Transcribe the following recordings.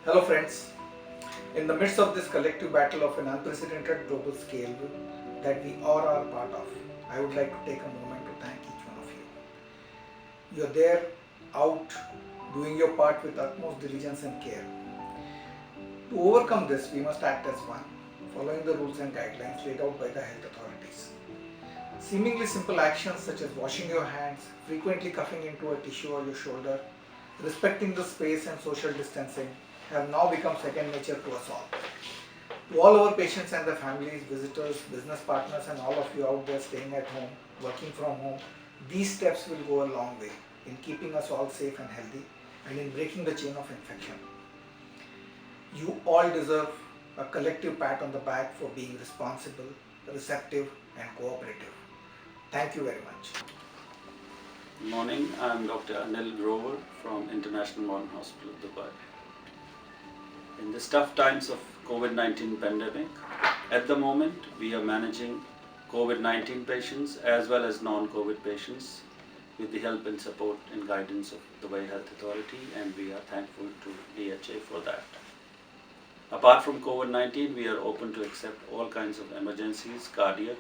Hello friends, in the midst of this collective battle of an unprecedented global scale that we all are part of, I would like to take a moment to thank each one of you. You're there, out, doing your part with utmost diligence and care. To overcome this, we must act as one, following the rules and guidelines laid out by the health authorities. Seemingly simple actions such as washing your hands, frequently coughing into a tissue or your shoulder, respecting the space and social distancing have now become second nature to us all. To all our patients and their families, visitors, business partners, and all of you out there staying at home, working from home, these steps will go a long way in keeping us all safe and healthy and in breaking the chain of infection. You all deserve a collective pat on the back for being responsible, receptive, and cooperative. Thank you very much. Good morning, I'm Dr. Anil Grover from International Modern Hospital, Dubai. In these tough times of COVID-19 pandemic, at the moment we are managing COVID-19 patients as well as non-COVID patients with the help and support and guidance of the Dubai Health Authority, and we are thankful to DHA for that. Apart from COVID-19, we are open to accept all kinds of emergencies, cardiac,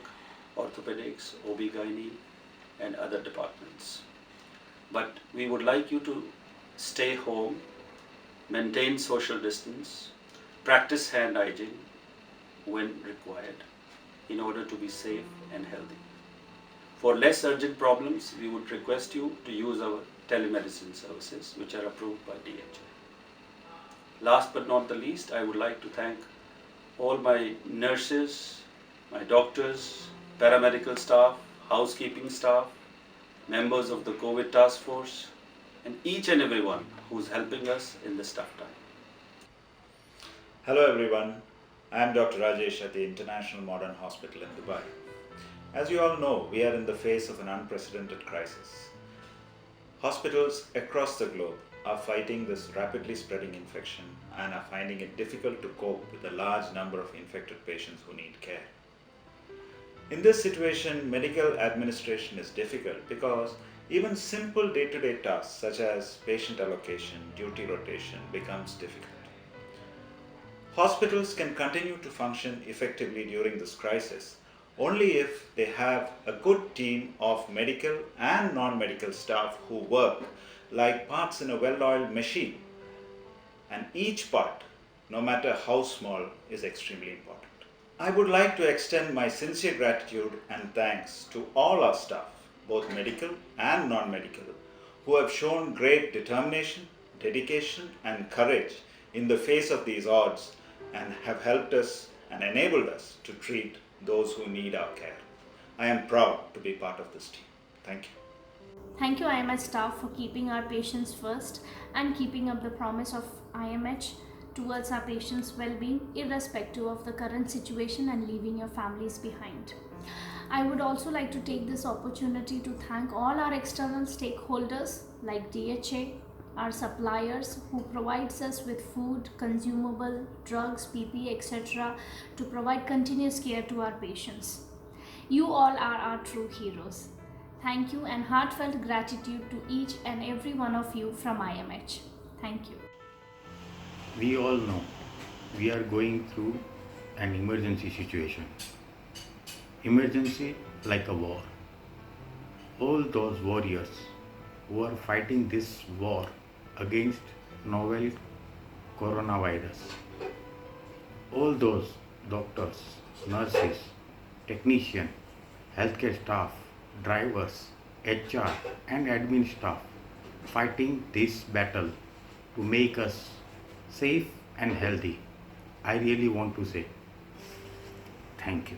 orthopedics, OB-GYN, and other departments. But we would like you to stay home, maintain social distance, practice hand hygiene when required in order to be safe and healthy. For less urgent problems, we would request you to use our telemedicine services, which are approved by DHA. Last but not the least, I would like to thank all my nurses, my doctors, paramedical staff, housekeeping staff, members of the COVID task force, and each and everyone who's helping us in this tough time. Hello everyone, I am Dr. Rajesh at the International Modern Hospital in Dubai. As you all know, we are in the face of an unprecedented crisis. Hospitals across the globe are fighting this rapidly spreading infection and are finding it difficult to cope with the large number of infected patients who need care. In this situation, medical administration is difficult because even simple day-to-day tasks such as patient allocation, duty rotation becomes difficult. Hospitals can continue to function effectively during this crisis only if they have a good team of medical and non-medical staff who work like parts in a well-oiled machine, and each part, no matter how small, is extremely important. I would like to extend my sincere gratitude and thanks to all our staff, both medical and non-medical, who have shown great determination, dedication, and courage in the face of these odds and have helped us and enabled us to treat those who need our care. I am proud to be part of this team. Thank you. Thank you IMH staff for keeping our patients first and keeping up the promise of IMH towards our patients' well-being irrespective of the current situation and leaving your families behind. I would also like to take this opportunity to thank all our external stakeholders like DHA, our suppliers who provides us with food, consumable, drugs, PPE, etc. to provide continuous care to our patients. You all are our true heroes. Thank you and heartfelt gratitude to each and every one of you from IMH. Thank you. We all know we are going through an emergency situation. Emergency like a war. All those warriors who are fighting this war against novel coronavirus. All those doctors, nurses, technicians, healthcare staff, drivers, HR and admin staff fighting this battle to make us safe and healthy. I really want to say thank you.